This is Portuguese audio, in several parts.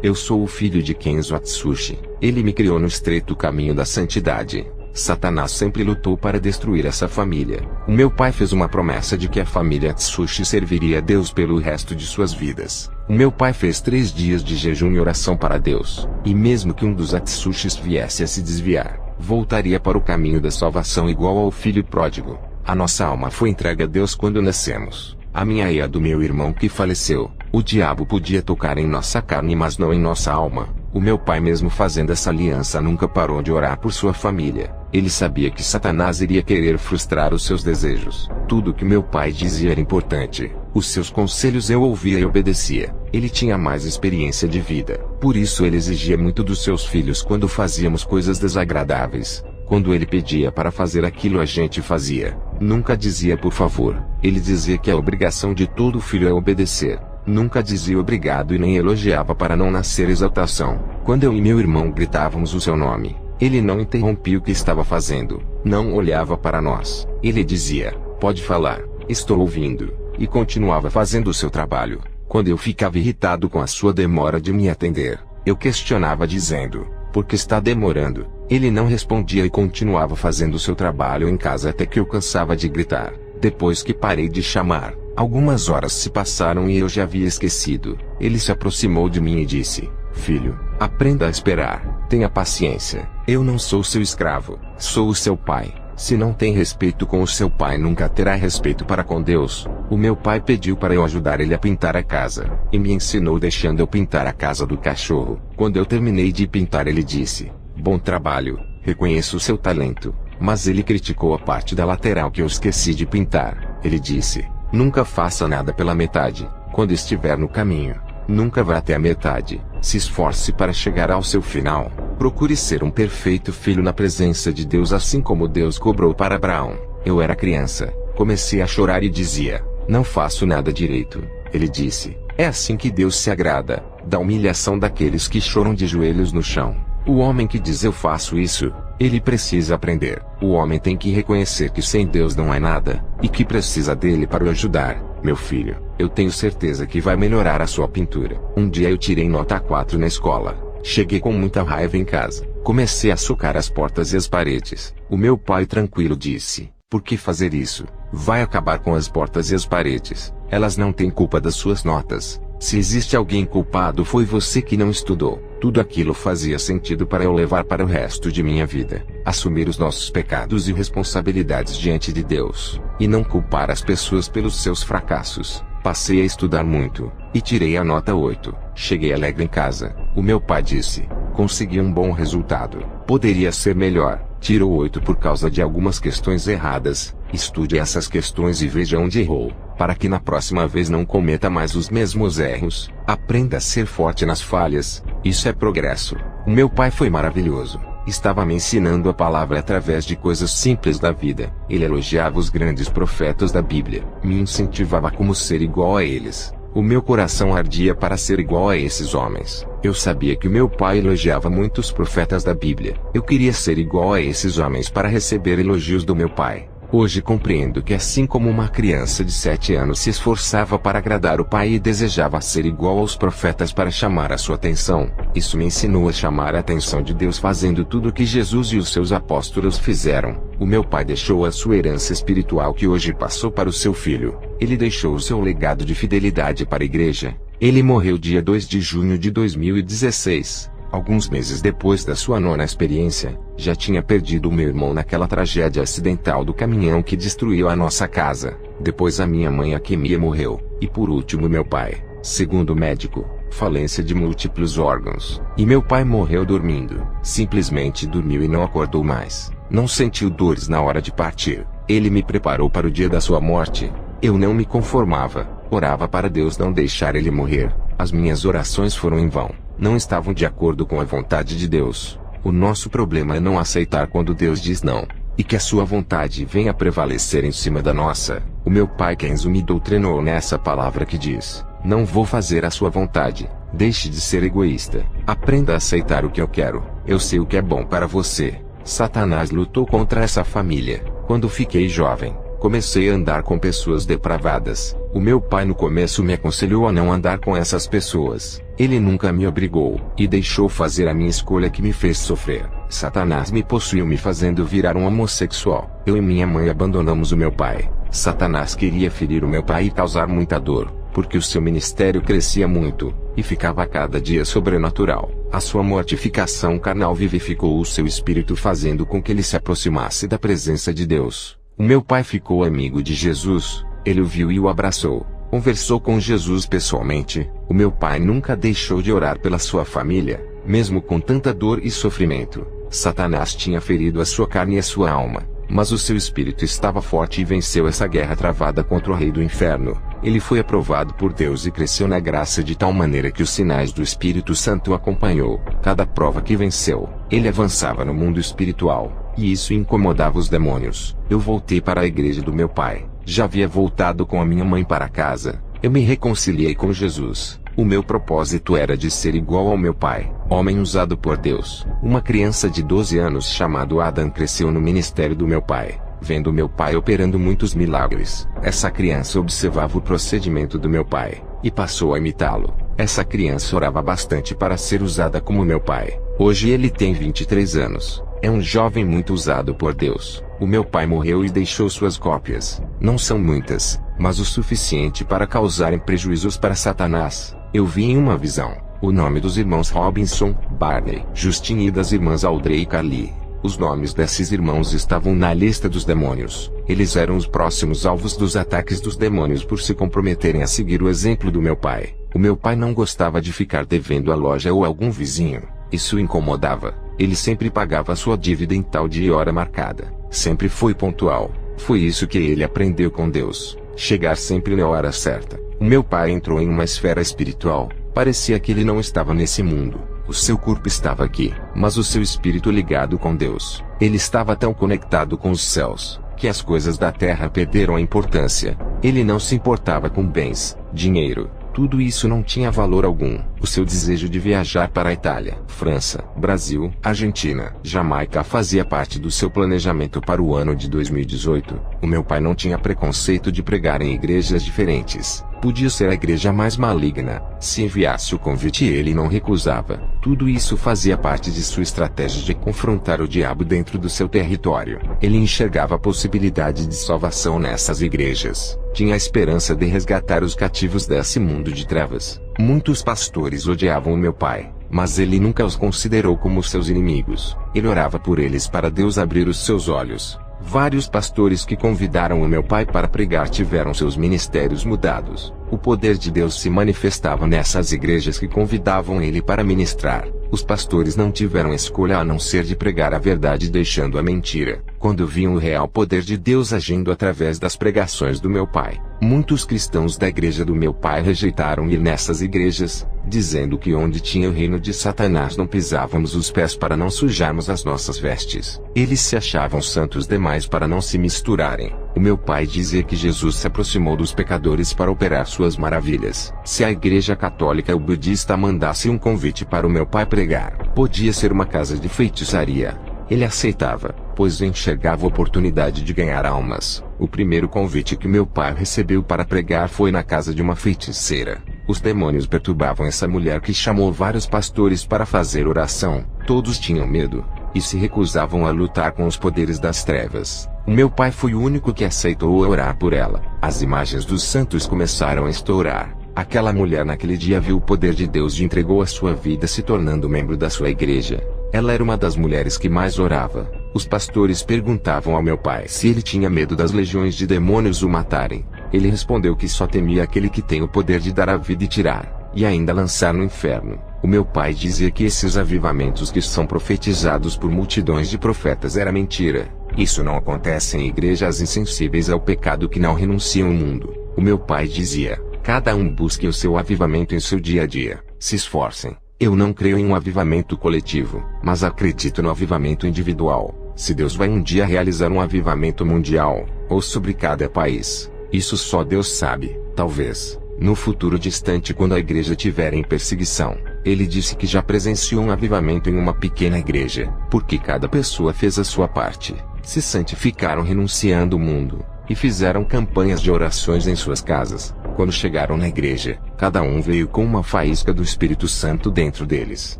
Eu sou o filho de Kenzo Atsushi. Ele me criou no estreito caminho da santidade. Satanás sempre lutou para destruir essa família. O meu pai fez uma promessa de que a família Atsushi serviria a Deus pelo resto de suas vidas. O meu pai fez 3 dias de jejum e oração para Deus. E mesmo que um dos Atsushis viesse a se desviar, voltaria para o caminho da salvação igual ao filho pródigo. A nossa alma foi entregue a Deus quando nascemos. A minha e a do meu irmão que faleceu. O diabo podia tocar em nossa carne, mas não em nossa alma. O meu pai, mesmo fazendo essa aliança, nunca parou de orar por sua família. Ele sabia que Satanás iria querer frustrar os seus desejos. Tudo que meu pai dizia era importante. Os seus conselhos eu ouvia e obedecia. Ele tinha mais experiência de vida. Por isso ele exigia muito dos seus filhos quando fazíamos coisas desagradáveis. Quando ele pedia para fazer aquilo, a gente fazia. Nunca dizia por favor. Ele dizia que a obrigação de todo filho é obedecer. Nunca dizia obrigado e nem elogiava para não nascer exaltação. Quando eu e meu irmão gritávamos o seu nome, ele não interrompia o que estava fazendo. Não olhava para nós. Ele dizia: pode falar, estou ouvindo. E continuava fazendo o seu trabalho. Quando eu ficava irritado com a sua demora de me atender, eu questionava dizendo: por que está demorando? Ele não respondia e continuava fazendo o seu trabalho em casa até que eu cansava de gritar. Depois que parei de chamar, algumas horas se passaram e eu já havia esquecido. Ele se aproximou de mim e disse: filho, aprenda a esperar. Tenha paciência. Eu não sou seu escravo. Sou o seu pai. Se não tem respeito com o seu pai, nunca terá respeito para com Deus. O meu pai pediu para eu ajudar ele a pintar a casa. E me ensinou deixando eu pintar a casa do cachorro. Quando eu terminei de pintar, ele disse: bom trabalho. Reconheço o seu talento. Mas ele criticou a parte da lateral que eu esqueci de pintar. Ele disse: nunca faça nada pela metade. Quando estiver no caminho, nunca vá até a metade. Se esforce para chegar ao seu final. Procure ser um perfeito filho na presença de Deus, assim como Deus cobrou para Abraão. Eu era criança. Comecei a chorar e dizia: não faço nada direito. Ele disse: é assim que Deus se agrada, da humilhação daqueles que choram de joelhos no chão. O homem que diz eu faço isso, ele precisa aprender. O homem tem que reconhecer que sem Deus não é nada, e que precisa dele para o ajudar. Meu filho, eu tenho certeza que vai melhorar a sua pintura. Um dia eu tirei nota 4 na escola. Cheguei com muita raiva em casa. Comecei a socar as portas e as paredes. O meu pai, tranquilo, disse: por que fazer isso? Vai acabar com as portas e as paredes. Elas não têm culpa das suas notas. Se existe alguém culpado, foi você que não estudou. Tudo aquilo fazia sentido para eu levar para o resto de minha vida. Assumir os nossos pecados e responsabilidades diante de Deus. E não culpar as pessoas pelos seus fracassos. Passei a estudar muito. E tirei a nota 8. Cheguei alegre em casa. O meu pai disse: consegui um bom resultado. Poderia ser melhor. Tirou 8 por causa de algumas questões erradas. Estude essas questões e veja onde errou, para que na próxima vez não cometa mais os mesmos erros. Aprenda a ser forte nas falhas. Isso é progresso. O meu pai foi maravilhoso. Estava me ensinando a palavra através de coisas simples da vida. Ele elogiava os grandes profetas da Bíblia. Me incentivava a como ser igual a eles. O meu coração ardia para ser igual a esses homens. Eu sabia que o meu pai elogiava muitos profetas da Bíblia. Eu queria ser igual a esses homens para receber elogios do meu pai. Hoje compreendo que assim como uma criança de 7 anos se esforçava para agradar o pai e desejava ser igual aos profetas para chamar a sua atenção, isso me ensinou a chamar a atenção de Deus fazendo tudo o que Jesus e os seus apóstolos fizeram. O meu pai deixou a sua herança espiritual que hoje passou para o seu filho. Ele deixou o seu legado de fidelidade para a igreja. Ele morreu dia 2 de junho de 2016. Alguns meses depois da sua 9ª experiência, já tinha perdido o meu irmão naquela tragédia acidental do caminhão que destruiu a nossa casa. Depois a minha mãe Akemia morreu. E por último meu pai. Segundo o médico, falência de múltiplos órgãos. E meu pai morreu dormindo. Simplesmente dormiu e não acordou mais. Não sentiu dores na hora de partir. Ele me preparou para o dia da sua morte. Eu não me conformava. Orava para Deus não deixar ele morrer. As minhas orações foram em vão. Não estavam de acordo com a vontade de Deus. O nosso problema é não aceitar quando Deus diz não, e que a sua vontade venha prevalecer em cima da nossa. O meu pai Kenzo me doutrinou nessa palavra que diz: não vou fazer a sua vontade. Deixe de ser egoísta. Aprenda a aceitar o que eu quero. Eu sei o que é bom para você. Satanás lutou contra essa família. Quando fiquei jovem, Comecei a andar com pessoas depravadas. O meu pai no começo me aconselhou a não andar com essas pessoas. Ele nunca me obrigou, e deixou fazer a minha escolha que me fez sofrer. Satanás me possuiu me fazendo virar um homossexual. Eu e minha mãe abandonamos o meu pai. Satanás queria ferir o meu pai e causar muita dor, porque o seu ministério crescia muito, e ficava a cada dia sobrenatural. A sua mortificação carnal vivificou o seu espírito, fazendo com que ele se aproximasse da presença de Deus. O meu pai ficou amigo de Jesus, ele o viu e o abraçou. Conversou com Jesus pessoalmente. O meu pai nunca deixou de orar pela sua família, mesmo com tanta dor e sofrimento. Satanás tinha ferido a sua carne e a sua alma, mas o seu espírito estava forte e venceu essa guerra travada contra o rei do inferno. Ele foi aprovado por Deus e cresceu na graça de tal maneira que os sinais do Espírito Santo o acompanhou. Cada prova que venceu, ele avançava no mundo espiritual, e isso incomodava os demônios. Eu voltei para a igreja do meu pai. Já havia voltado com a minha mãe para casa. Eu me reconciliei com Jesus. O meu propósito era de ser igual ao meu pai, homem usado por Deus. Uma criança de 12 anos chamado Adam cresceu no ministério do meu pai, vendo meu pai operando muitos milagres. Essa criança observava o procedimento do meu pai, e passou a imitá-lo. Essa criança orava bastante para ser usada como meu pai. Hoje ele tem 23 anos. É um jovem muito usado por Deus. O meu pai morreu e deixou suas cópias. Não são muitas, mas o suficiente para causarem prejuízos para Satanás. Eu vi em uma visão o nome dos irmãos Robinson, Barney, Justin e das irmãs Audrey e Carly. Os nomes desses irmãos estavam na lista dos demônios. Eles eram os próximos alvos dos ataques dos demônios por se comprometerem a seguir o exemplo do meu pai. O meu pai não gostava de ficar devendo a loja ou algum vizinho. Isso o incomodava. Ele sempre pagava sua dívida em tal dia e hora marcada. Sempre foi pontual. Foi isso que ele aprendeu com Deus. Chegar sempre na hora certa. O meu pai entrou em uma esfera espiritual. Parecia que ele não estava nesse mundo. O seu corpo estava aqui, mas o seu espírito ligado com Deus. Ele estava tão conectado com os céus, que as coisas da terra perderam a importância. Ele não se importava com bens, dinheiro. Tudo isso não tinha valor algum. O seu desejo de viajar para a Itália, França, Brasil, Argentina, Jamaica fazia parte do seu planejamento para o ano de 2018. O meu pai não tinha preconceito de pregar em igrejas diferentes. Podia ser a igreja mais maligna. Se enviasse o convite, ele não recusava. Tudo isso fazia parte de sua estratégia de confrontar o diabo dentro do seu território. Ele enxergava a possibilidade de salvação nessas igrejas. Tinha a esperança de resgatar os cativos desse mundo de trevas. Muitos pastores odiavam o meu pai, mas ele nunca os considerou como seus inimigos. Ele orava por eles para Deus abrir os seus olhos. Vários pastores que convidaram o meu pai para pregar tiveram seus ministérios mudados. O poder de Deus se manifestava nessas igrejas que convidavam ele para ministrar. Os pastores não tiveram escolha a não ser de pregar a verdade deixando a mentira. Quando viam o real poder de Deus agindo através das pregações do meu pai, muitos cristãos da igreja do meu pai rejeitaram ir nessas igrejas, dizendo que onde tinha o reino de Satanás não pisávamos os pés para não sujarmos as nossas vestes. Eles se achavam santos demais para não se misturarem. O meu pai dizia que Jesus se aproximou dos pecadores para operar suas maravilhas. Se a igreja católica ou budista mandasse um convite para o meu pai pregar, podia ser uma casa de feitiçaria. Ele aceitava, pois enxergava a oportunidade de ganhar almas. O primeiro convite que meu pai recebeu para pregar foi na casa de uma feiticeira. Os demônios perturbavam essa mulher que chamou vários pastores para fazer oração. Todos tinham medo, e se recusavam a lutar com os poderes das trevas. O meu pai foi o único que aceitou orar por ela. As imagens dos santos começaram a estourar. Aquela mulher naquele dia viu o poder de Deus e entregou a sua vida se tornando membro da sua igreja. Ela era uma das mulheres que mais orava. Os pastores perguntavam ao meu pai se ele tinha medo das legiões de demônios o matarem. Ele respondeu que só temia aquele que tem o poder de dar a vida e tirar, e ainda lançar no inferno. O meu pai dizia que esses avivamentos que são profetizados por multidões de profetas era mentira. Isso não acontece em igrejas insensíveis ao pecado que não renunciam ao mundo. O meu pai dizia: cada um busque o seu avivamento em seu dia a dia. Se esforcem. Eu não creio em um avivamento coletivo, mas acredito no avivamento individual. Se Deus vai um dia realizar um avivamento mundial, ou sobre cada país, isso só Deus sabe. Talvez, no futuro distante, quando a igreja estiver em perseguição. Ele disse que já presenciou um avivamento em uma pequena igreja, porque cada pessoa fez a sua parte. Se santificaram renunciando o mundo. e fizeram campanhas de orações em suas casas. Quando chegaram na igreja, cada um veio com uma faísca do Espírito Santo dentro deles.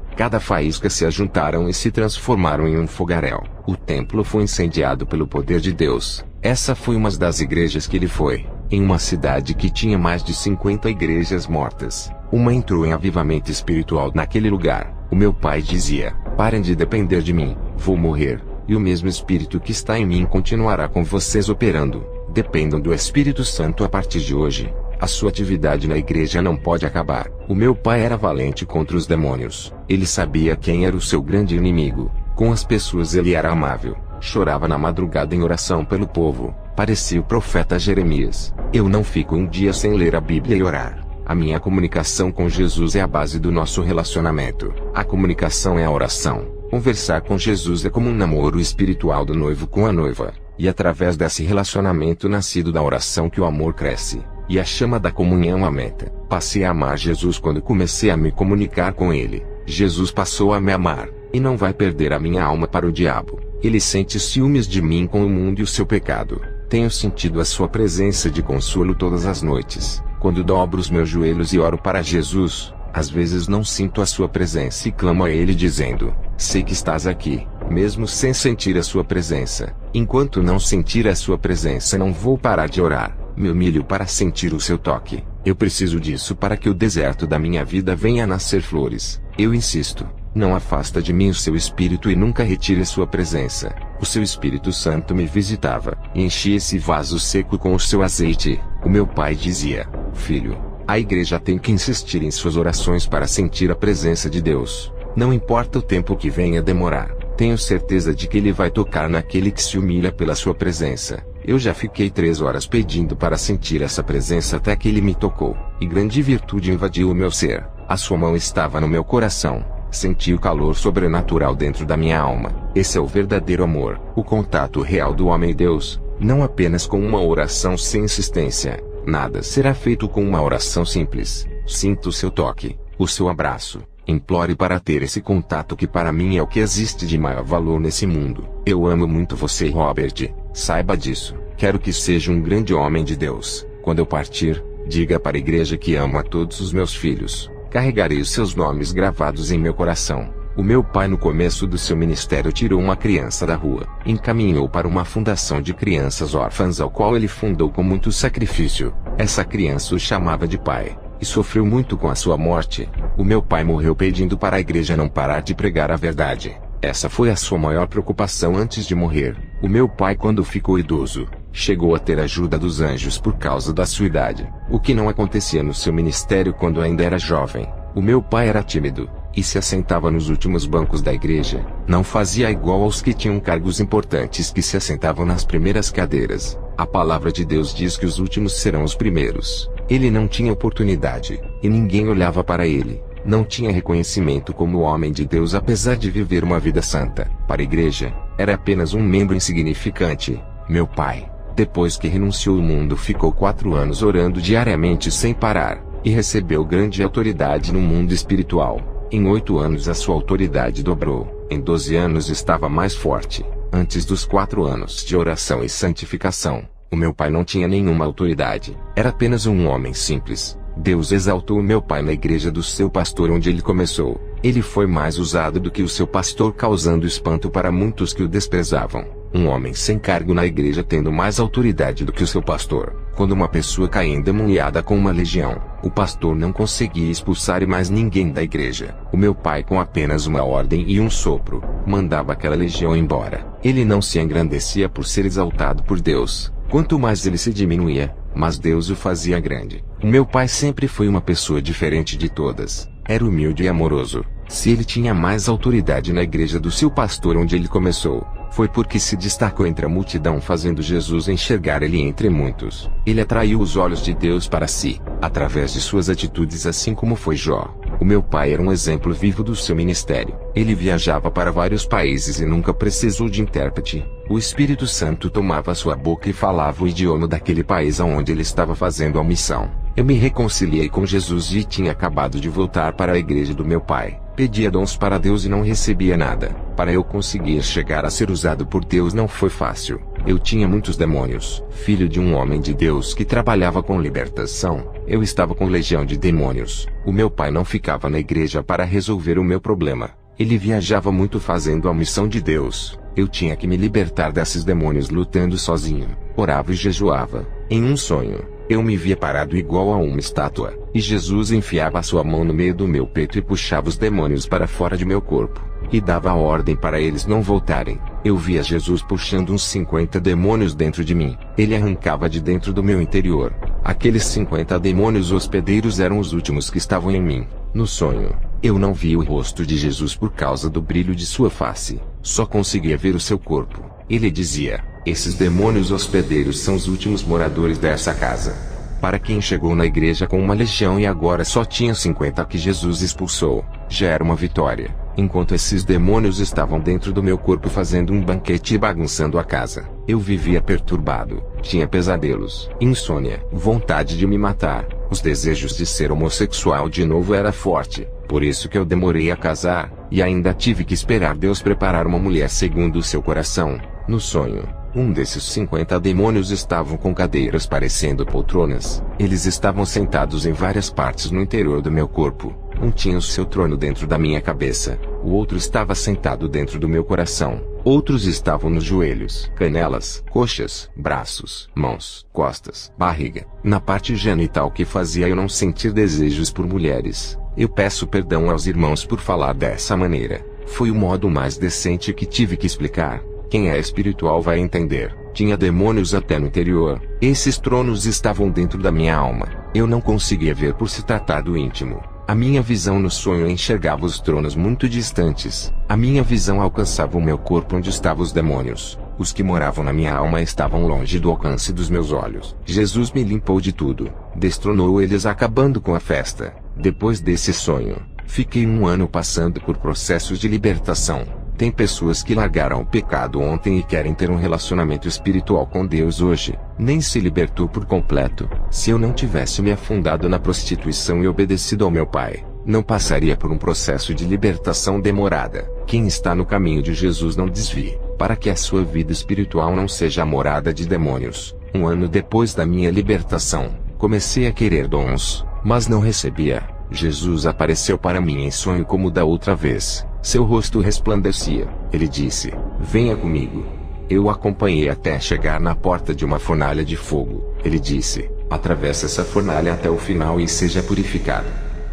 Cada faísca se ajuntaram e se transformaram em um fogaréu. O templo foi incendiado pelo poder de Deus. Essa foi uma das igrejas que ele foi. Em uma cidade que tinha mais de 50 igrejas mortas, uma entrou em avivamento espiritual naquele lugar. O meu pai dizia: parem de depender de mim, vou morrer, e o mesmo Espírito que está em mim continuará com vocês operando. Dependam do Espírito Santo a partir de hoje. A sua atividade na igreja não pode acabar. O meu pai era valente contra os demônios. Ele sabia quem era o seu grande inimigo. Com as pessoas ele era amável. Chorava na madrugada em oração pelo povo. Parecia o profeta Jeremias. Eu não fico um dia sem ler a Bíblia e orar. A minha comunicação com Jesus é a base do nosso relacionamento. A comunicação é a oração. Conversar com Jesus é como um namoro espiritual do noivo com a noiva. E através desse relacionamento nascido da oração que o amor cresce. E a chama da comunhão aumenta. Passei a amar Jesus quando comecei a me comunicar com Ele. Jesus passou a me amar, e não vai perder a minha alma para o diabo. Ele sente ciúmes de mim com o mundo e o seu pecado. Tenho sentido a sua presença de consolo todas as noites. Quando dobro os meus joelhos e oro para Jesus, às vezes não sinto a sua presença e clamo a Ele dizendo: sei que estás aqui, mesmo sem sentir a sua presença. Enquanto não sentir a sua presença, não vou parar de orar. Me humilho para sentir o seu toque. Eu preciso disso para que o deserto da minha vida venha a nascer flores. Eu insisto. Não afasta de mim o seu Espírito e nunca retire a sua presença. O seu Espírito Santo me visitava, e enchia esse vaso seco com o seu azeite. O meu pai dizia: filho, a igreja tem que insistir em suas orações para sentir a presença de Deus. Não importa o tempo que venha demorar. Tenho certeza de que Ele vai tocar naquele que se humilha pela sua presença. Eu já fiquei 3 horas pedindo para sentir essa presença até que Ele me tocou, e grande virtude invadiu o meu ser. A sua mão estava no meu coração. Senti o calor sobrenatural dentro da minha alma. Esse é o verdadeiro amor, o contato real do homem e Deus, não apenas com uma oração sem insistência. Nada será feito com uma oração simples. Sinta o seu toque, o seu abraço. Implore para ter esse contato que para mim é o que existe de maior valor nesse mundo. Eu amo muito você, Robert. Saiba disso. Quero que seja um grande homem de Deus. Quando eu partir, diga para a igreja que amo a todos os meus filhos. Carregarei os seus nomes gravados em meu coração. O meu pai, no começo do seu ministério, tirou uma criança da rua, encaminhou para uma fundação de crianças órfãs ao qual ele fundou com muito sacrifício. Essa criança o chamava de pai, e sofreu muito com a sua morte. O meu pai morreu pedindo para a igreja não parar de pregar a verdade. Essa foi a sua maior preocupação antes de morrer. O meu pai, quando ficou idoso, chegou a ter a ajuda dos anjos por causa da sua idade, o que não acontecia no seu ministério quando ainda era jovem. O meu pai era tímido, e se assentava nos últimos bancos da igreja. Não fazia igual aos que tinham cargos importantes que se assentavam nas primeiras cadeiras. A palavra de Deus diz que os últimos serão os primeiros. Ele não tinha oportunidade, e ninguém olhava para ele. Não tinha reconhecimento como homem de Deus, apesar de viver uma vida santa. Para a igreja, era apenas um membro insignificante. Meu pai, depois que renunciou ao mundo, ficou 4 anos orando diariamente sem parar, e recebeu grande autoridade no mundo espiritual. Em 8 anos a sua autoridade dobrou. Em 12 anos estava mais forte. Antes dos 4 anos de oração e santificação, o meu pai não tinha nenhuma autoridade. Era apenas um homem simples. Deus exaltou o meu pai na igreja do seu pastor onde ele começou. Ele foi mais usado do que o seu pastor, causando espanto para muitos que o desprezavam. Um homem sem cargo na igreja tendo mais autoridade do que o seu pastor. Quando uma pessoa caía endemoniada com uma legião, o pastor não conseguia expulsar mais ninguém da igreja. O meu pai, com apenas uma ordem e um sopro, mandava aquela legião embora. Ele não se engrandecia por ser exaltado por Deus. Quanto mais ele se diminuía, mas Deus o fazia grande. O meu pai sempre foi uma pessoa diferente de todas. Era humilde e amoroso. Se ele tinha mais autoridade na igreja do seu pastor onde ele começou, foi porque se destacou entre a multidão, fazendo Jesus enxergar ele entre muitos. Ele atraiu os olhos de Deus para si, através de suas atitudes, assim como foi Jó. O meu pai era um exemplo vivo do seu ministério. Ele viajava para vários países e nunca precisou de intérprete. O Espírito Santo tomava sua boca e falava o idioma daquele país aonde ele estava fazendo a missão. Eu me reconciliei com Jesus e tinha acabado de voltar para a igreja do meu pai. Pedia dons para Deus e não recebia nada. Para eu conseguir chegar a ser usado por Deus não foi fácil. Eu tinha muitos demônios. Filho de um homem de Deus que trabalhava com libertação, eu estava com legião de demônios. O meu pai não ficava na igreja para resolver o meu problema. Ele viajava muito fazendo a missão de Deus. Eu tinha que me libertar desses demônios lutando sozinho. Orava e jejuava. Em um sonho, eu me via parado igual a uma estátua, e Jesus enfiava a sua mão no meio do meu peito e puxava os demônios para fora de meu corpo, e dava a ordem para eles não voltarem. Eu via Jesus puxando uns 50 demônios dentro de mim. Ele arrancava de dentro do meu interior. Aqueles 50 demônios hospedeiros eram os últimos que estavam em mim. No sonho, eu não via o rosto de Jesus por causa do brilho de sua face. Só conseguia ver o seu corpo. Ele dizia: esses demônios hospedeiros são os últimos moradores dessa casa. Para quem chegou na igreja com uma legião e agora só tinha 50 que Jesus expulsou, já era uma vitória. Enquanto esses demônios estavam dentro do meu corpo fazendo um banquete e bagunçando a casa, eu vivia perturbado, tinha pesadelos, insônia, vontade de me matar. Os desejos de ser homossexual de novo era forte, por isso que eu demorei a casar, e ainda tive que esperar Deus preparar uma mulher segundo o seu coração. No sonho, um desses 50 demônios estavam com cadeiras parecendo poltronas. Eles estavam sentados em várias partes no interior do meu corpo. Um tinha o seu trono dentro da minha cabeça, o outro estava sentado dentro do meu coração. Outros estavam nos joelhos, canelas, coxas, braços, mãos, costas, barriga, na parte genital que fazia eu não sentir desejos por mulheres. Eu peço perdão aos irmãos por falar dessa maneira. Foi o modo mais decente que tive que explicar. Quem é espiritual vai entender. Tinha demônios até no interior. Esses tronos estavam dentro da minha alma. Eu não conseguia ver por se tratar do íntimo. A minha visão no sonho enxergava os tronos muito distantes. A minha visão alcançava o meu corpo onde estavam os demônios. Os que moravam na minha alma estavam longe do alcance dos meus olhos. Jesus me limpou de tudo. Destronou eles acabando com a festa. Depois desse sonho, fiquei 1 ano passando por processos de libertação. Tem pessoas que largaram o pecado ontem e querem ter um relacionamento espiritual com Deus hoje. Nem se libertou por completo. Se eu não tivesse me afundado na prostituição e obedecido ao meu pai, não passaria por um processo de libertação demorada. Quem está no caminho de Jesus não desvie, para que a sua vida espiritual não seja a morada de demônios. 1 ano depois da minha libertação, comecei a querer dons, mas não recebia. Jesus apareceu para mim em sonho como da outra vez. Seu rosto resplandecia. Ele disse: venha comigo. Eu o acompanhei até chegar na porta de uma fornalha de fogo. Ele disse: atravesse essa fornalha até o final e seja purificado.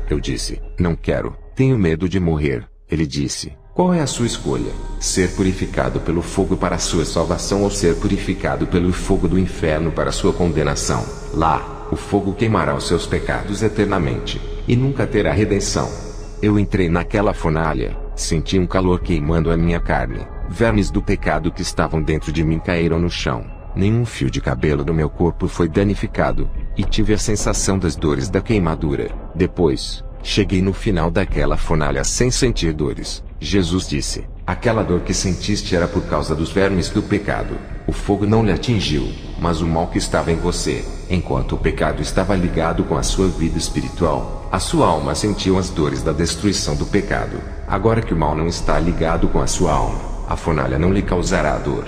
Eu disse: não quero, tenho medo de morrer. Ele disse: qual é a sua escolha? Ser purificado pelo fogo para a sua salvação ou ser purificado pelo fogo do inferno para a sua condenação? Lá, o fogo queimará os seus pecados eternamente, e nunca terá redenção. Eu entrei naquela fornalha, senti um calor queimando a minha carne. Vermes do pecado que estavam dentro de mim caíram no chão. Nenhum fio de cabelo do meu corpo foi danificado, e tive a sensação das dores da queimadura. Depois, cheguei no final daquela fornalha sem sentir dores. Jesus disse: aquela dor que sentiste era por causa dos vermes do pecado. O fogo não lhe atingiu, mas o mal que estava em você. Enquanto o pecado estava ligado com a sua vida espiritual, a sua alma sentiu as dores da destruição do pecado. Agora que o mal não está ligado com a sua alma, a fornalha não lhe causará dor.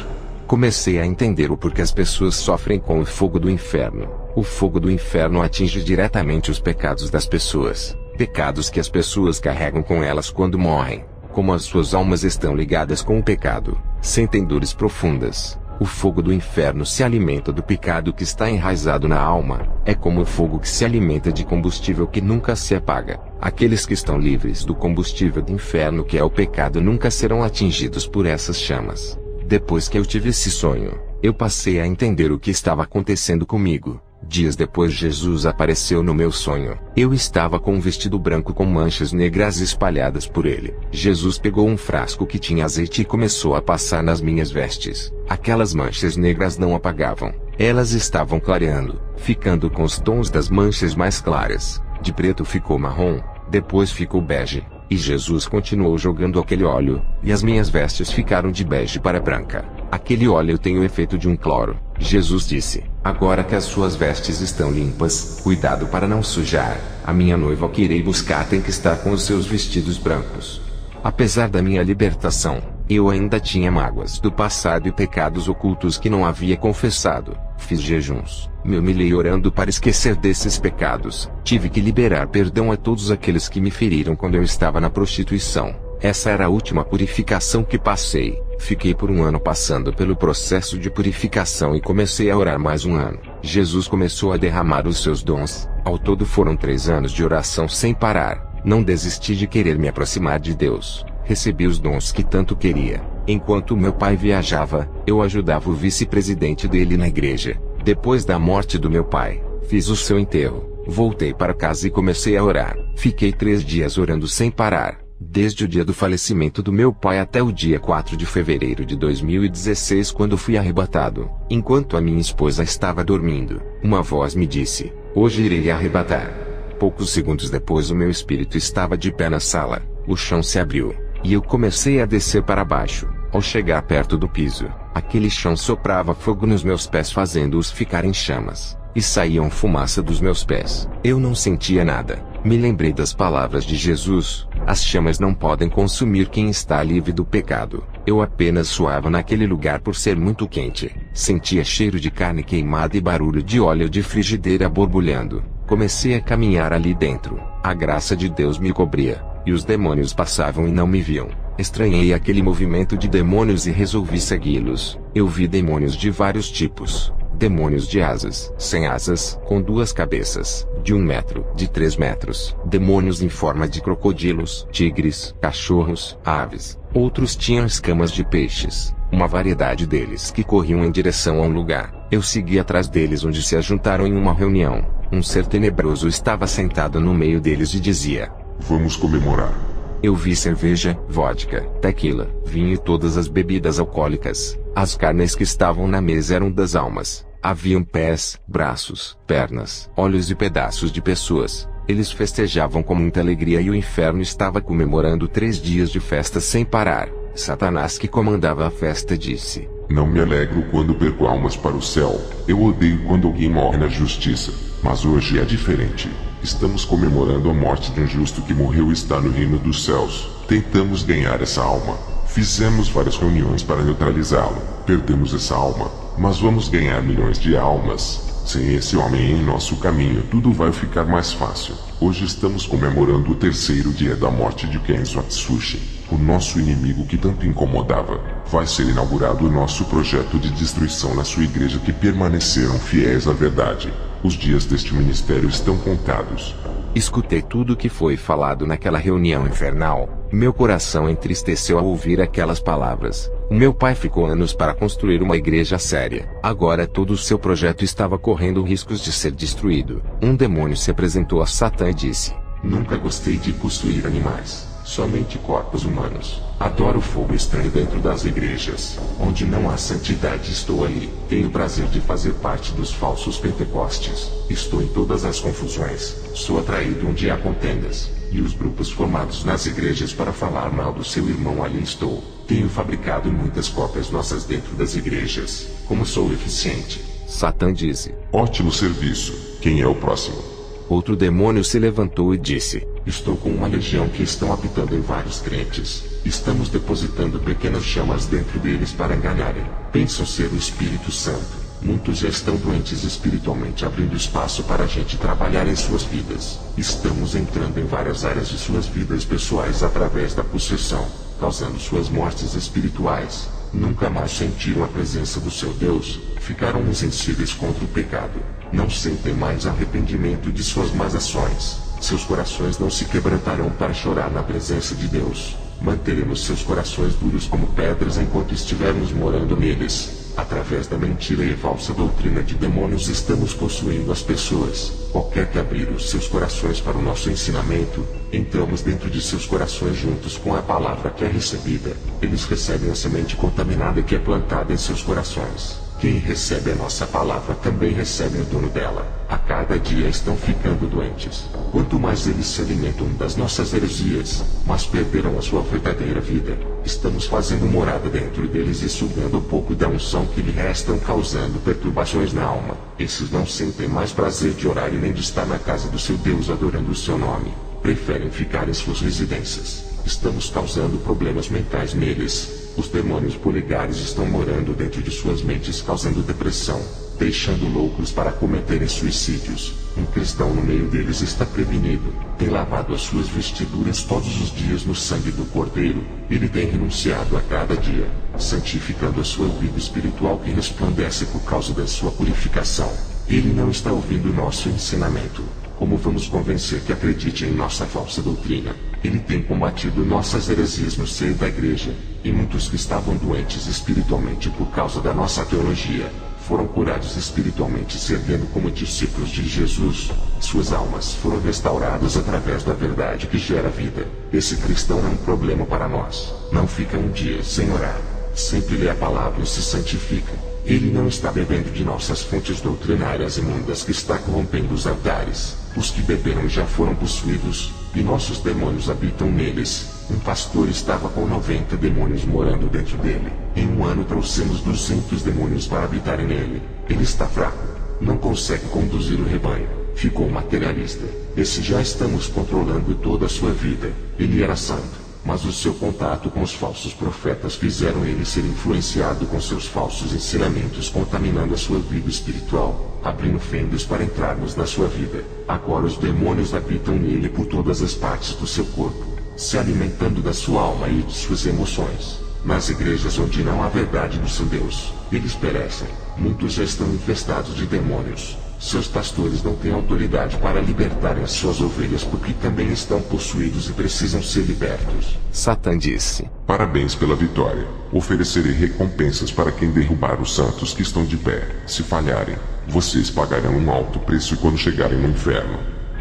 Comecei a entender o porquê as pessoas sofrem com o fogo do inferno. O fogo do inferno atinge diretamente os pecados das pessoas. Pecados que as pessoas carregam com elas quando morrem. Como as suas almas estão ligadas com o pecado, sentem dores profundas. O fogo do inferno se alimenta do pecado que está enraizado na alma. É como o fogo que se alimenta de combustível que nunca se apaga. Aqueles que estão livres do combustível do inferno que é o pecado nunca serão atingidos por essas chamas. Depois que eu tive esse sonho, eu passei a entender o que estava acontecendo comigo. Dias depois Jesus apareceu no meu sonho. Eu estava com um vestido branco com manchas negras espalhadas por ele. Jesus pegou um frasco que tinha azeite e começou a passar nas minhas vestes. Aquelas manchas negras não apagavam. Elas estavam clareando, ficando com os tons das manchas mais claras. De preto ficou marrom, depois ficou bege. E Jesus continuou jogando aquele óleo, e as minhas vestes ficaram de bege para branca. Aquele óleo tem o efeito de um cloro. Jesus disse: agora que as suas vestes estão limpas, cuidado para não sujar. A minha noiva que irei buscar tem que estar com os seus vestidos brancos. Apesar da minha libertação, Eu ainda tinha mágoas do passado e pecados ocultos que não havia confessado. Fiz jejuns, me humilhei orando para esquecer desses pecados. Tive que liberar perdão a todos aqueles que me feriram quando eu estava na prostituição. Essa era a última purificação que passei. Fiquei por um ano passando pelo processo de purificação e comecei a orar mais um ano. Jesus começou a derramar os seus dons. Ao todo foram 3 anos de oração sem parar. Não desisti de querer me aproximar de Deus. Recebi os dons que tanto queria. Enquanto meu pai viajava, eu ajudava o vice-presidente dele na igreja. Depois da morte do meu pai, fiz o seu enterro. Voltei para casa e comecei a orar. Fiquei 3 dias orando sem parar. Desde o dia do falecimento do meu pai até o dia 4 de fevereiro de 2016, quando fui arrebatado. Enquanto a minha esposa estava dormindo, uma voz me disse: "Hoje irei arrebatar." Poucos segundos depois o meu espírito estava de pé na sala. O chão se abriu, e eu comecei a descer para baixo. Ao chegar perto do piso, aquele chão soprava fogo nos meus pés, fazendo-os ficar em chamas, e saíam fumaça dos meus pés. Eu não sentia nada. Me lembrei das palavras de Jesus: as chamas não podem consumir quem está livre do pecado. Eu apenas suava naquele lugar por ser muito quente. Sentia cheiro de carne queimada e barulho de óleo de frigideira borbulhando. Comecei a caminhar ali dentro. A graça de Deus me cobria, e os demônios passavam e não me viam. Estranhei aquele movimento de demônios e resolvi segui-los. Eu vi demônios de vários tipos. Demônios de asas, sem asas, com 2 cabeças, de 1 metro, de 3 metros. Demônios em forma de crocodilos, tigres, cachorros, aves. Outros tinham escamas de peixes. Uma variedade deles que corriam em direção a um lugar. Eu segui atrás deles, onde se ajuntaram em uma reunião. Um ser tenebroso estava sentado no meio deles e dizia: "Vamos comemorar." Eu vi cerveja, vodka, tequila, vinho e todas as bebidas alcoólicas. As carnes que estavam na mesa eram das almas. Haviam pés, braços, pernas, olhos e pedaços de pessoas. Eles festejavam com muita alegria e o inferno estava comemorando 3 dias de festa sem parar. Satanás, que comandava a festa, disse: "Não me alegro quando perco almas para o céu. Eu odeio quando alguém morre na justiça. Mas hoje é diferente. Estamos comemorando a morte de um justo que morreu e está no reino dos céus. Tentamos ganhar essa alma. Fizemos várias reuniões para neutralizá-lo. Perdemos essa alma, mas vamos ganhar milhões de almas. Sem esse homem em nosso caminho, tudo vai ficar mais fácil. Hoje estamos comemorando o 3º dia da morte de Kenzo Atsushi, o nosso inimigo que tanto incomodava. Vai ser inaugurado o nosso projeto de destruição na sua igreja, que permaneceram fiéis à verdade. Os dias deste ministério estão contados." Escutei tudo o que foi falado naquela reunião infernal. Meu coração entristeceu ao ouvir aquelas palavras. O meu pai ficou anos para construir uma igreja séria. Agora todo o seu projeto estava correndo riscos de ser destruído. Um demônio se apresentou a Satã e disse: "Nunca gostei de possuir animais. Somente corpos humanos. Adoro fogo estranho dentro das igrejas. Onde não há santidade, estou ali. Tenho o prazer de fazer parte dos falsos pentecostes. Estou em todas as confusões. Sou atraído onde há contendas. E os grupos formados nas igrejas para falar mal do seu irmão, ali estou. Tenho fabricado muitas cópias nossas dentro das igrejas. Como sou eficiente." Satã disse: "Ótimo serviço. Quem é o próximo?" Outro demônio se levantou e disse: "Estou com uma legião que estão habitando em vários crentes. Estamos depositando pequenas chamas dentro deles para enganarem. Pensam ser o Espírito Santo. Muitos já estão doentes espiritualmente, abrindo espaço para a gente trabalhar em suas vidas. Estamos entrando em várias áreas de suas vidas pessoais através da possessão, causando suas mortes espirituais. Nunca mais sentiram a presença do seu Deus. Ficaram insensíveis contra o pecado. Não sentem mais arrependimento de suas más ações. Seus corações não se quebrantarão para chorar na presença de Deus. Manteremos seus corações duros como pedras enquanto estivermos morando neles. Através da mentira e falsa doutrina de demônios estamos possuindo as pessoas. Qualquer que abrir os seus corações para o nosso ensinamento, entramos dentro de seus corações juntos com a palavra que é recebida. Eles recebem a semente contaminada que é plantada em seus corações. Quem recebe a nossa palavra também recebe o dono dela. A cada dia estão ficando doentes. Quanto mais eles se alimentam das nossas heresias, mais perderão a sua verdadeira vida. Estamos fazendo morada dentro deles e sugando um pouco da unção que lhe restam, causando perturbações na alma. Esses não sentem mais prazer de orar e nem de estar na casa do seu Deus adorando o seu nome. Preferem ficar em suas residências. Estamos causando problemas mentais neles. Os demônios polegares estão morando dentro de suas mentes, causando depressão, deixando loucos para cometerem suicídios. Um cristão no meio deles está prevenido, tem lavado as suas vestiduras todos os dias no sangue do Cordeiro. Ele tem renunciado a cada dia, santificando a sua vida espiritual que resplandece por causa da sua purificação. Ele não está ouvindo nosso ensinamento. Como vamos convencer que acredite em nossa falsa doutrina? Ele tem combatido nossas heresias no seio da igreja, e muitos que estavam doentes espiritualmente por causa da nossa teologia, foram curados espiritualmente servindo como discípulos de Jesus. Suas almas foram restauradas através da verdade que gera vida. Esse cristão é um problema para nós. Não fica um dia sem orar. Sempre lê a palavra e se santifica. Ele não está bebendo de nossas fontes doutrinárias imundas que está corrompendo os altares. Os que beberam já foram possuídos, e nossos demônios habitam neles. Um pastor estava com 90 demônios morando dentro dele. Em um ano trouxemos 200 demônios para habitarem nele. Ele está fraco. Não consegue conduzir o rebanho. Ficou materialista. Esse já estamos controlando toda a sua vida. Ele era santo, mas o seu contato com os falsos profetas fizeram ele ser influenciado com seus falsos ensinamentos, contaminando a sua vida espiritual, abrindo fendas para entrarmos na sua vida. Agora os demônios habitam nele por todas as partes do seu corpo, se alimentando da sua alma e de suas emoções. Nas igrejas onde não há verdade do seu Deus, eles perecem. Muitos já estão infestados de demônios. Seus pastores não têm autoridade para libertarem as suas ovelhas porque também estão possuídos e precisam ser libertos. Satã disse: Parabéns pela vitória. Oferecerei recompensas para quem derrubar os santos que estão de pé. Se falharem, vocês pagarão um alto preço quando chegarem no inferno.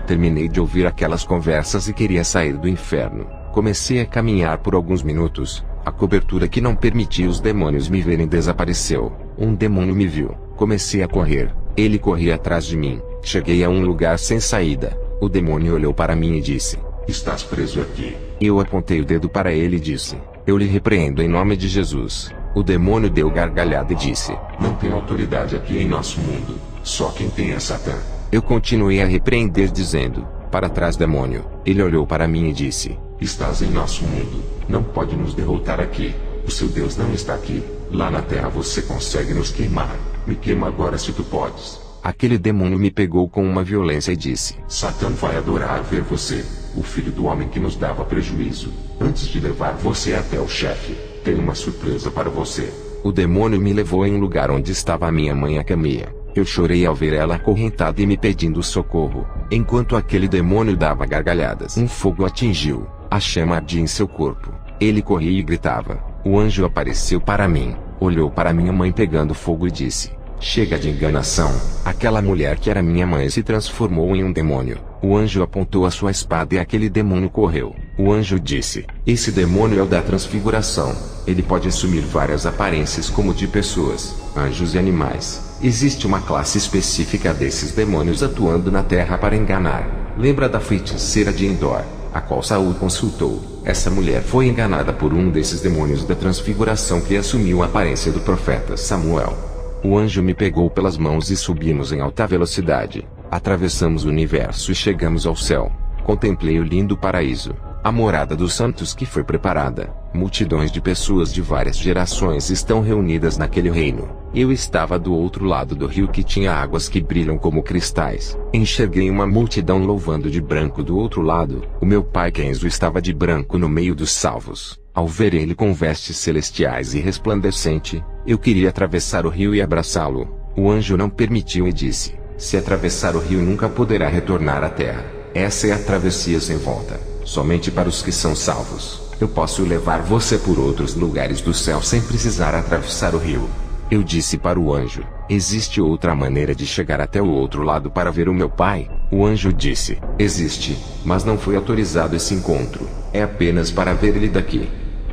Terminei de ouvir aquelas conversas e queria sair do inferno. Comecei a caminhar por alguns minutos. A cobertura que não permitia os demônios me verem desapareceu. Um demônio me viu. Comecei a correr. Ele corria atrás de mim. Cheguei a um lugar sem saída. O demônio olhou para mim e disse: Estás preso aqui. Eu apontei o dedo para ele e disse: Eu lhe repreendo em nome de Jesus. O demônio deu gargalhada e disse: Não tem autoridade aqui em nosso mundo. Só quem tem é Satã. Eu continuei a repreender dizendo: Para trás, demônio. Ele olhou para mim e disse: Estás em nosso mundo. Não pode nos derrotar aqui. O seu Deus não está aqui. Lá na terra você consegue nos queimar. Me queima agora se tu podes. Aquele demônio me pegou com uma violência e disse: Satã vai adorar ver você, o filho do homem que nos dava prejuízo. Antes de levar você até o chefe, tenho uma surpresa para você. O demônio me levou em um lugar onde estava a minha mãe, a Camia. Eu chorei ao ver ela acorrentada e me pedindo socorro. Enquanto aquele demônio dava gargalhadas, um fogo atingiu. A chama ardia em seu corpo. Ele corria e gritava. O anjo apareceu para mim, olhou para minha mãe pegando fogo e disse: Chega de enganação. Aquela mulher que era minha mãe se transformou em um demônio. O anjo apontou a sua espada e aquele demônio correu. O anjo disse: Esse demônio é o da transfiguração. Ele pode assumir várias aparências como de pessoas, anjos e animais. Existe uma classe específica desses demônios atuando na terra para enganar. Lembra da feiticeira de Endor, a qual Saul consultou? Essa mulher foi enganada por um desses demônios da transfiguração que assumiu a aparência do profeta Samuel. O anjo me pegou pelas mãos e subimos em alta velocidade. Atravessamos o universo e chegamos ao céu. Contemplei o lindo paraíso, a morada dos santos que foi preparada. Multidões de pessoas de várias gerações estão reunidas naquele reino. Eu estava do outro lado do rio que tinha águas que brilham como cristais. Enxerguei uma multidão louvando de branco do outro lado. O meu pai Kenzo estava de branco no meio dos salvos. Ao ver ele com vestes celestiais e resplandecente, eu queria atravessar o rio e abraçá-lo. O anjo não permitiu e disse: Se atravessar o rio nunca poderá retornar à terra. Essa é a travessia sem volta, somente para os que são salvos. Eu posso levar você por outros lugares do céu sem precisar atravessar o rio. Eu disse para o anjo: Existe outra maneira de chegar até o outro lado para ver o meu pai? O anjo disse: Existe, mas não foi autorizado esse encontro. É apenas para ver ele daqui.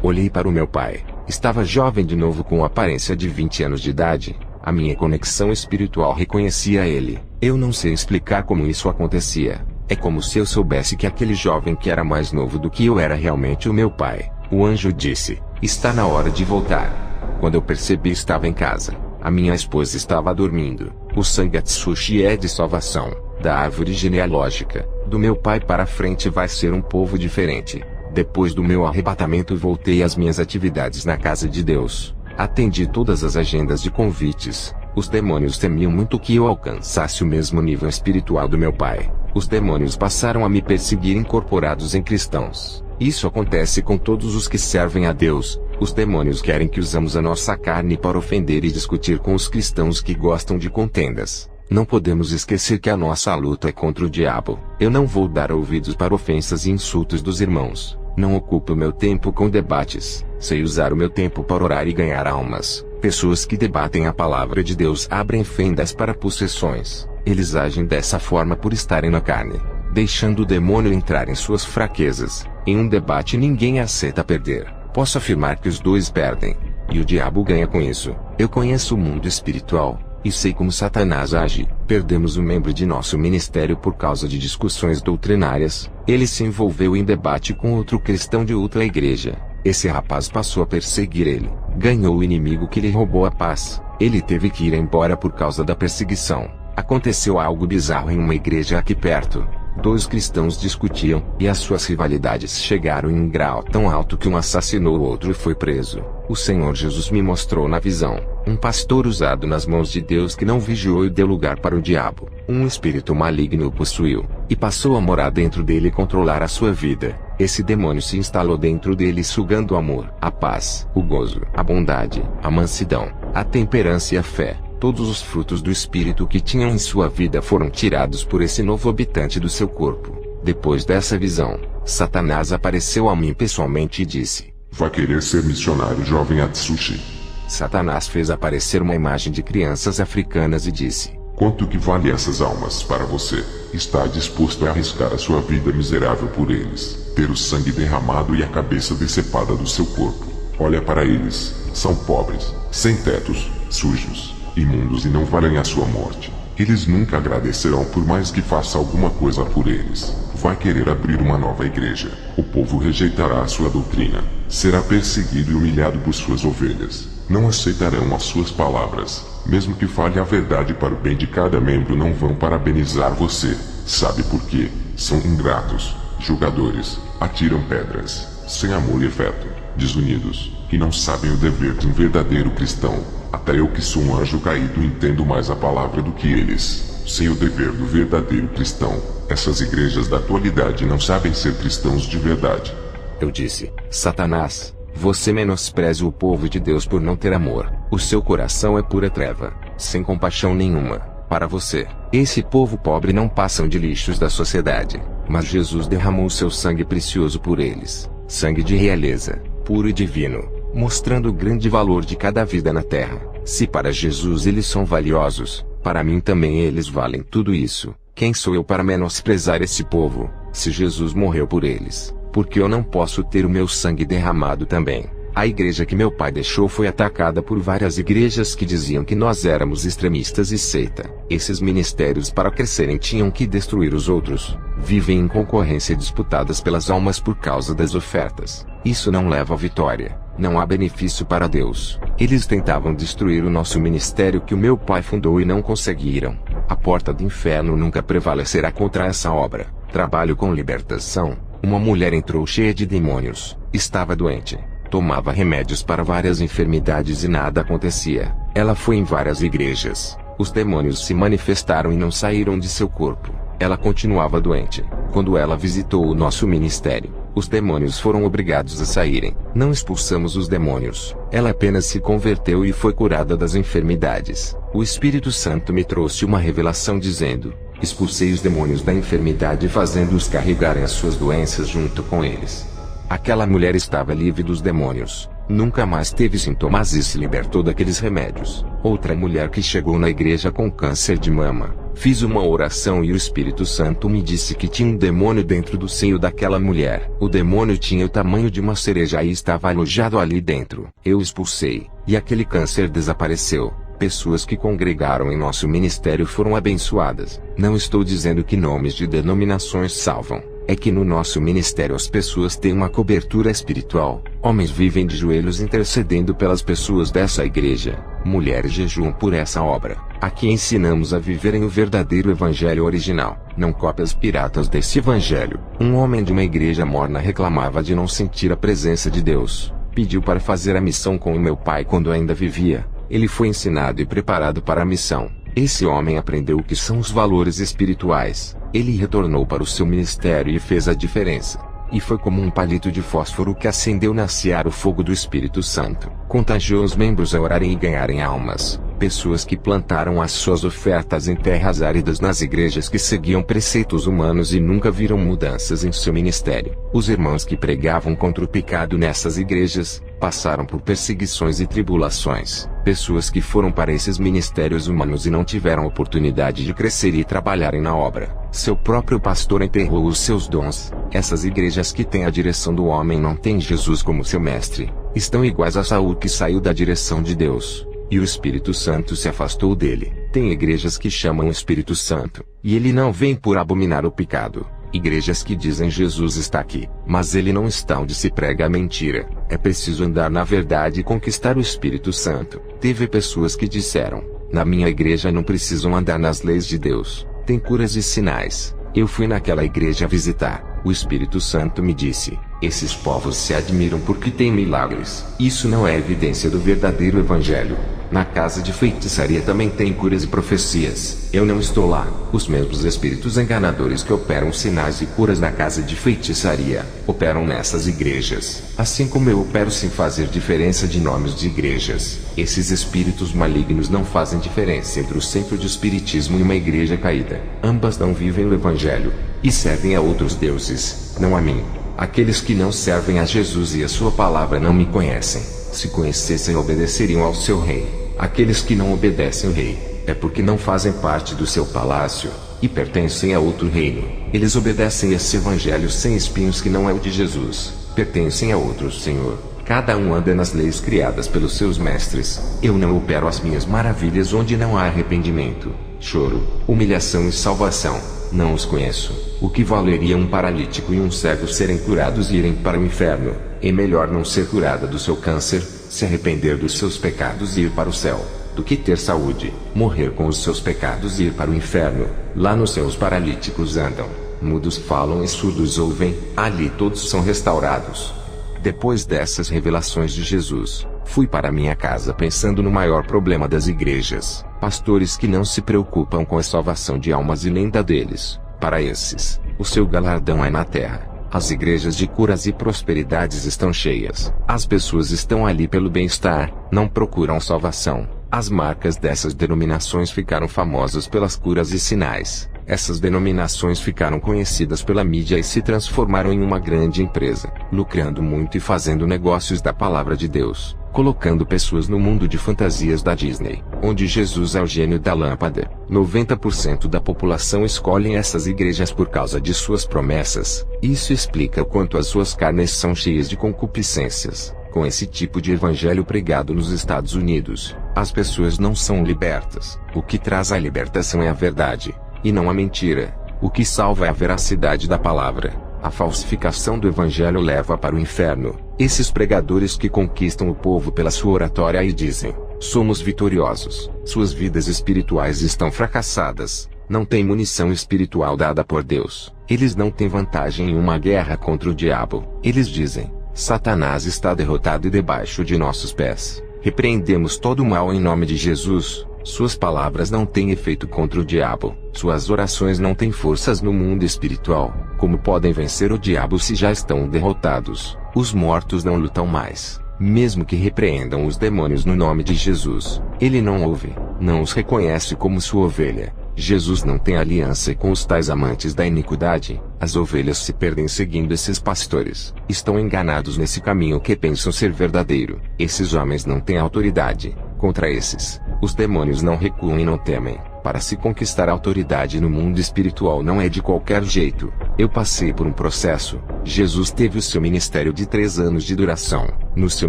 Olhei para o meu pai. Estava jovem de novo com aparência de 20 anos de idade. A minha conexão espiritual reconhecia ele. Eu não sei explicar como isso acontecia. É como se eu soubesse que aquele jovem que era mais novo do que eu era realmente o meu pai. O anjo disse: Está na hora de voltar. Quando eu percebi, estava em casa. A minha esposa estava dormindo. O sangue Atsushi é de salvação. Da árvore genealógica do meu pai para frente vai ser um povo diferente. Depois do meu arrebatamento voltei às minhas atividades na casa de Deus. Atendi todas as agendas de convites. Os demônios temiam muito que eu alcançasse o mesmo nível espiritual do meu pai. Os demônios passaram a me perseguir incorporados em cristãos. Isso acontece com todos os que servem a Deus. Os demônios querem que usamos a nossa carne para ofender e discutir com os cristãos que gostam de contendas. Não podemos esquecer que a nossa luta é contra o diabo. Eu não vou dar ouvidos para ofensas e insultos dos irmãos. Não ocupo meu tempo com debates. Sei usar o meu tempo para orar e ganhar almas. Pessoas que debatem a palavra de Deus abrem fendas para possessões. Eles agem dessa forma por estarem na carne, deixando o demônio entrar em suas fraquezas. Em um debate ninguém aceita perder. Posso afirmar que os dois perdem. E o diabo ganha com isso. Eu conheço o mundo espiritual e sei como Satanás age. Perdemos um membro de nosso ministério por causa de discussões doutrinárias. Ele se envolveu em debate com outro cristão de outra igreja. Esse rapaz passou a perseguir ele. Ganhou o inimigo que lhe roubou a paz. Ele teve que ir embora por causa da perseguição. Aconteceu algo bizarro em uma igreja aqui perto. 2 cristãos discutiam, e as suas rivalidades chegaram em um grau tão alto que um assassinou o outro e foi preso. O Senhor Jesus me mostrou na visão um pastor usado nas mãos de Deus que não vigiou e deu lugar para o diabo. Um espírito maligno o possuiu, e passou a morar dentro dele e controlar a sua vida. Esse demônio se instalou dentro dele sugando o amor, a paz, o gozo, a bondade, a mansidão, a temperança e a fé. Todos os frutos do Espírito que tinham em sua vida foram tirados por esse novo habitante do seu corpo. Depois dessa visão, Satanás apareceu a mim pessoalmente e disse: Vai querer ser missionário, jovem Atsushi? Satanás fez aparecer uma imagem de crianças africanas e disse: Quanto que vale essas almas para você? Está disposto a arriscar a sua vida miserável por eles, ter o sangue derramado e a cabeça decepada do seu corpo? Olha para eles, são pobres, sem tetos, sujos, imundos e não valem a sua morte. Eles nunca agradecerão por mais que faça alguma coisa por eles. Vai querer abrir uma nova igreja. O povo rejeitará a sua doutrina. Será perseguido e humilhado por suas ovelhas. Não aceitarão as suas palavras. Mesmo que fale a verdade para o bem de cada membro, não vão parabenizar você. Sabe por quê? São ingratos, julgadores, atiram pedras, sem amor e afeto, desunidos, e não sabem o dever de um verdadeiro cristão. Até eu que sou um anjo caído entendo mais a palavra do que eles. Sem o dever do verdadeiro cristão, essas igrejas da atualidade não sabem ser cristãos de verdade. Eu disse: Satanás, você menospreza o povo de Deus por não ter amor. O seu coração é pura treva, sem compaixão nenhuma. Para você, esse povo pobre não passam de lixos da sociedade. Mas Jesus derramou seu sangue precioso por eles. Sangue de realeza, puro e divino, mostrando o grande valor de cada vida na terra. Se para Jesus eles são valiosos, para mim também eles valem tudo isso. Quem sou eu para menosprezar esse povo, se Jesus morreu por eles? Porque eu não posso ter o meu sangue derramado também. A igreja que meu pai deixou foi atacada por várias igrejas que diziam que nós éramos extremistas e seita. Esses ministérios, para crescerem, tinham que destruir os outros. Vivem em concorrência disputadas pelas almas por causa das ofertas. Isso não leva à vitória. Não há benefício para Deus. Eles tentavam destruir o nosso ministério que o meu pai fundou e não conseguiram. A porta do inferno nunca prevalecerá contra essa obra. Trabalho com libertação. Uma mulher entrou cheia de demônios. Estava doente. Tomava remédios para várias enfermidades e nada acontecia. Ela foi em várias igrejas. Os demônios se manifestaram e não saíram de seu corpo. Ela continuava doente. Quando ela visitou o nosso ministério, os demônios foram obrigados a saírem. Não expulsamos os demônios. Ela apenas se converteu e foi curada das enfermidades. O Espírito Santo me trouxe uma revelação dizendo: expulsei os demônios da enfermidade, fazendo-os carregarem as suas doenças junto com eles. Aquela mulher estava livre dos demônios. Nunca mais teve sintomas e se libertou daqueles remédios. Outra mulher que chegou na igreja com câncer de mama. Fiz uma oração e o Espírito Santo me disse que tinha um demônio dentro do seio daquela mulher. O demônio tinha o tamanho de uma cereja e estava alojado ali dentro. Eu expulsei, e aquele câncer desapareceu. Pessoas que congregaram em nosso ministério foram abençoadas. Não estou dizendo que nomes de denominações salvam. É que no nosso ministério as pessoas têm uma cobertura espiritual. Homens vivem de joelhos intercedendo pelas pessoas dessa igreja. Mulheres jejuam por essa obra. Aqui ensinamos a viverem o verdadeiro evangelho original, não cópias piratas desse evangelho. Um homem de uma igreja morna reclamava de não sentir a presença de Deus. Pediu para fazer a missão com o meu pai quando ainda vivia. Ele foi ensinado e preparado para a missão. Esse homem aprendeu o que são os valores espirituais. Ele retornou para o seu ministério e fez a diferença. E foi como um palito de fósforo que acendeu na seara o fogo do Espírito Santo. Contagiou os membros a orarem e ganharem almas. Pessoas que plantaram as suas ofertas em terras áridas nas igrejas que seguiam preceitos humanos e nunca viram mudanças em seu ministério. Os irmãos que pregavam contra o pecado nessas igrejas, passaram por perseguições e tribulações. Pessoas que foram para esses ministérios humanos e não tiveram oportunidade de crescer e trabalharem na obra. Seu próprio pastor enterrou os seus dons. Essas igrejas que têm a direção do homem não têm Jesus como seu mestre. Estão iguais a Saul que saiu da direção de Deus. E o Espírito Santo se afastou dele. Tem igrejas que chamam o Espírito Santo, e ele não vem por abominar o pecado. Igrejas que dizem Jesus está aqui, mas ele não está onde se prega a mentira. É preciso andar na verdade e conquistar o Espírito Santo. Teve pessoas que disseram, na minha igreja não precisam andar nas leis de Deus, tem curas e sinais. Eu fui naquela igreja visitar. O Espírito Santo me disse, esses povos se admiram porque têm milagres. Isso não é evidência do verdadeiro evangelho. Na casa de feitiçaria também tem curas e profecias. Eu não estou lá. Os mesmos espíritos enganadores que operam sinais e curas na casa de feitiçaria, operam nessas igrejas. Assim como eu opero sem fazer diferença de nomes de igrejas. Esses espíritos malignos não fazem diferença entre o centro de espiritismo e uma igreja caída. Ambas não vivem o evangelho, e servem a outros deuses, não a mim. Aqueles que não servem a Jesus e a sua palavra não me conhecem. Se conhecessem, obedeceriam ao seu rei. Aqueles que não obedecem ao rei, é porque não fazem parte do seu palácio, e pertencem a outro reino. Eles obedecem esse evangelho sem espinhos que não é o de Jesus. Pertencem a outro Senhor. Cada um anda nas leis criadas pelos seus mestres. Eu não opero as minhas maravilhas onde não há arrependimento, choro, humilhação e salvação. Não os conheço. O que valeria um paralítico e um cego serem curados e irem para o inferno? É melhor não ser curada do seu câncer, se arrepender dos seus pecados e ir para o céu, do que ter saúde, morrer com os seus pecados e ir para o inferno. Lá no céu os paralíticos andam, mudos falam e surdos ouvem, ali todos são restaurados. Depois dessas revelações de Jesus, fui para minha casa pensando no maior problema das igrejas, pastores que não se preocupam com a salvação de almas e nem da deles. Para esses, o seu galardão é na terra. As igrejas de curas e prosperidades estão cheias. As pessoas estão ali pelo bem-estar, não procuram salvação. As marcas dessas denominações ficaram famosas pelas curas e sinais. Essas denominações ficaram conhecidas pela mídia e se transformaram em uma grande empresa, lucrando muito e fazendo negócios da palavra de Deus, colocando pessoas no mundo de fantasias da Disney, onde Jesus é o gênio da lâmpada. 90% da população escolhem essas igrejas por causa de suas promessas. Isso explica o quanto as suas carnes são cheias de concupiscências. Com esse tipo de evangelho pregado nos Estados Unidos, as pessoas não são libertas. O que traz a libertação é a verdade, e não a mentira. O que salva é a veracidade da palavra. A falsificação do evangelho leva para o inferno. Esses pregadores que conquistam o povo pela sua oratória e dizem, somos vitoriosos. Suas vidas espirituais estão fracassadas. Não têm munição espiritual dada por Deus. Eles não têm vantagem em uma guerra contra o diabo. Eles dizem, Satanás está derrotado e debaixo de nossos pés. Repreendemos todo o mal em nome de Jesus. Suas palavras não têm efeito contra o diabo. Suas orações não têm forças no mundo espiritual. Como podem vencer o diabo se já estão derrotados? Os mortos não lutam mais. Mesmo que repreendam os demônios no nome de Jesus, ele não ouve, não os reconhece como sua ovelha. Jesus não tem aliança com os tais amantes da iniquidade. As ovelhas se perdem seguindo esses pastores. Estão enganados nesse caminho que pensam ser verdadeiro. Esses homens não têm autoridade. Contra esses, os demônios não recuam e não temem. Para se conquistar a autoridade no mundo espiritual não é de qualquer jeito. Eu passei por um processo. Jesus teve o seu ministério de 3 anos de duração. No seu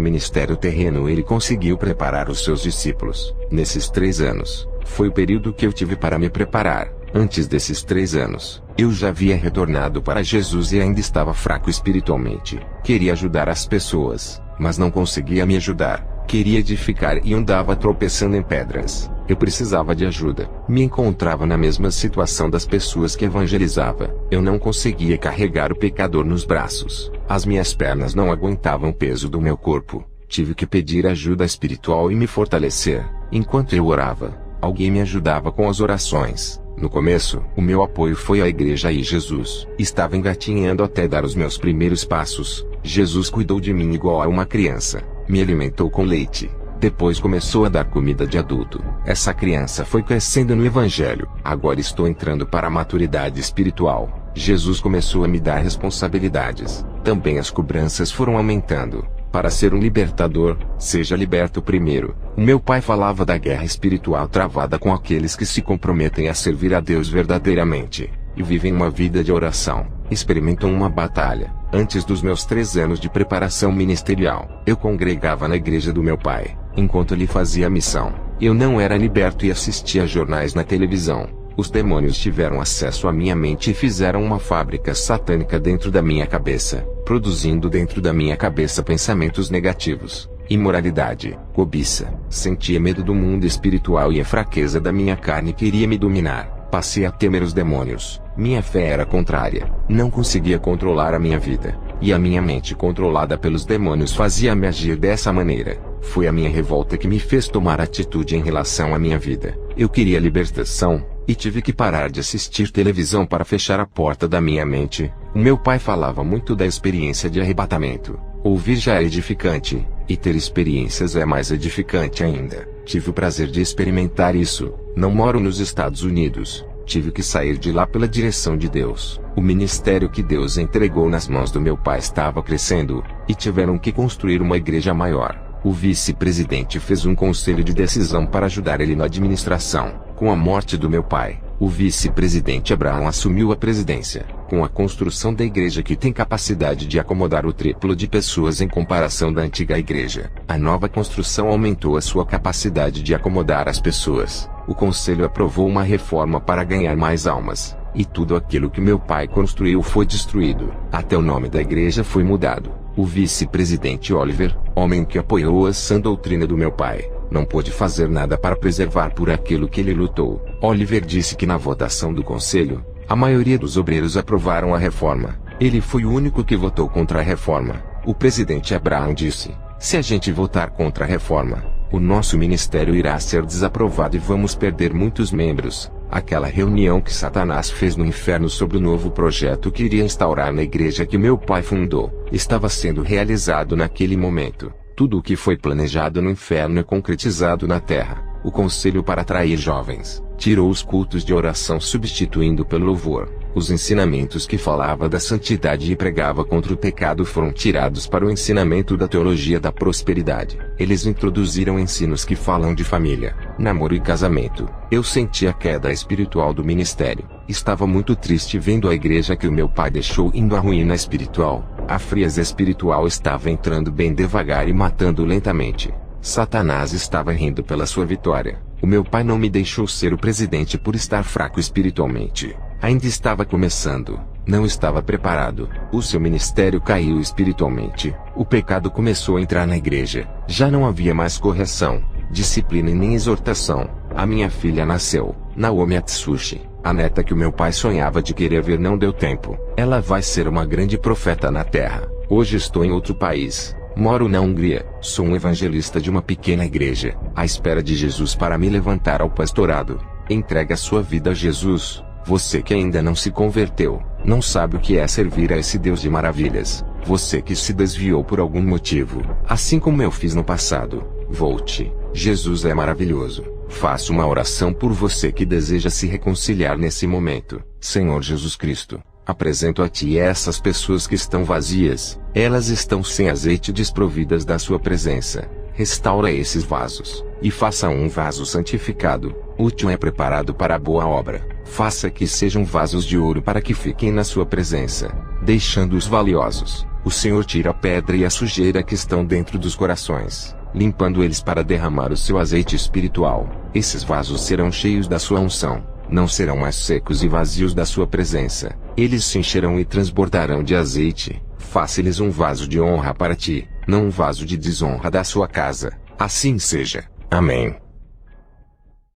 ministério terreno ele conseguiu preparar os seus discípulos. Nesses 3 anos, foi o período que eu tive para me preparar. Antes desses 3 anos, eu já havia retornado para Jesus e ainda estava fraco espiritualmente. Queria ajudar as pessoas, mas não conseguia me ajudar. Queria edificar e andava tropeçando em pedras. Eu precisava de ajuda. Me encontrava na mesma situação das pessoas que evangelizava. Eu não conseguia carregar o pecador nos braços. As minhas pernas não aguentavam o peso do meu corpo. Tive que pedir ajuda espiritual e me fortalecer. Enquanto eu orava, alguém me ajudava com as orações. No começo, o meu apoio foi a igreja e Jesus. Estava engatinhando até dar os meus primeiros passos. Jesus cuidou de mim igual a uma criança. Me alimentou com leite. Depois começou a dar comida de adulto. Essa criança foi crescendo no Evangelho. Agora estou entrando para a maturidade espiritual. Jesus começou a me dar responsabilidades. Também as cobranças foram aumentando. Para ser um libertador, seja liberto primeiro. O meu pai falava da guerra espiritual travada com aqueles que se comprometem a servir a Deus verdadeiramente e vivem uma vida de oração. Experimentam uma batalha. Antes dos meus 3 anos de preparação ministerial, eu congregava na igreja do meu pai, enquanto ele fazia a missão. Eu não era liberto e assistia jornais na televisão. Os demônios tiveram acesso à minha mente e fizeram uma fábrica satânica dentro da minha cabeça, produzindo dentro da minha cabeça pensamentos negativos, imoralidade, cobiça. Sentia medo do mundo espiritual e a fraqueza da minha carne queria me dominar. Passei a temer os demônios. Minha fé era contrária. Não conseguia controlar a minha vida. E a minha mente controlada pelos demônios fazia-me agir dessa maneira. Foi a minha revolta que me fez tomar atitude em relação à minha vida. Eu queria libertação, e tive que parar de assistir televisão para fechar a porta da minha mente. O meu pai falava muito da experiência de arrebatamento. Ouvir já é edificante, e ter experiências é mais edificante ainda. Tive o prazer de experimentar isso. Não moro nos Estados Unidos. Tive que sair de lá pela direção de Deus. O ministério que Deus entregou nas mãos do meu pai estava crescendo, e tiveram que construir uma igreja maior. O vice-presidente fez um conselho de decisão para ajudar ele na administração. Com a morte do meu pai, o vice-presidente Abraão assumiu a presidência. Com a construção da igreja que tem capacidade de acomodar o triplo de pessoas em comparação da antiga igreja, a nova construção aumentou a sua capacidade de acomodar as pessoas. O conselho aprovou uma reforma para ganhar mais almas, e tudo aquilo que meu pai construiu foi destruído. Até o nome da igreja foi mudado. O vice-presidente Oliver, homem que apoiou a sã doutrina do meu pai, não pôde fazer nada para preservar por aquilo que ele lutou. Oliver disse que na votação do conselho, a maioria dos obreiros aprovaram a reforma. Ele foi o único que votou contra a reforma. O presidente Abraão disse: se a gente votar contra a reforma, o nosso ministério irá ser desaprovado e vamos perder muitos membros. Aquela reunião que Satanás fez no inferno sobre o novo projeto que iria instaurar na igreja que meu pai fundou, estava sendo realizado naquele momento. Tudo o que foi planejado no inferno é concretizado na terra. O conselho para atrair jovens tirou os cultos de oração substituindo pelo louvor. Os ensinamentos que falava da santidade e pregava contra o pecado foram tirados para o ensinamento da teologia da prosperidade. Eles introduziram ensinos que falam de família, namoro e casamento. Eu senti a queda espiritual do ministério. Estava muito triste vendo a igreja que o meu pai deixou indo à ruína espiritual. A frieza espiritual estava entrando bem devagar e matando lentamente. Satanás estava rindo pela sua vitória. O meu pai não me deixou ser o presidente por estar fraco espiritualmente. Ainda estava começando. Não estava preparado. O seu ministério caiu espiritualmente. O pecado começou a entrar na igreja. Já não havia mais correção, disciplina e nem exortação. A minha filha nasceu, Naomi Atsushi. A neta que o meu pai sonhava de querer ver não deu tempo. Ela vai ser uma grande profeta na terra. Hoje estou em outro país. Moro na Hungria. Sou um evangelista de uma pequena igreja, à espera de Jesus para me levantar ao pastorado. Entregue a sua vida a Jesus. Você que ainda não se converteu, não sabe o que é servir a esse Deus de maravilhas. Você que se desviou por algum motivo, assim como eu fiz no passado, volte. Jesus é maravilhoso. Faço uma oração por você que deseja se reconciliar nesse momento. Senhor Jesus Cristo, apresento a Ti essas pessoas que estão vazias. Elas estão sem azeite, desprovidas da Sua presença. Restaura esses vasos, e faça um vaso santificado, útil e preparado para a boa obra. Faça que sejam vasos de ouro para que fiquem na Sua presença, deixando-os valiosos. O Senhor tira a pedra e a sujeira que estão dentro dos corações, limpando eles para derramar o seu azeite espiritual. Esses vasos serão cheios da Sua unção. Não serão mais secos e vazios da Sua presença. Eles se encherão e transbordarão de azeite. Faça-lhes um vaso de honra para Ti, não um vaso de desonra da Sua casa. Assim seja. Amém.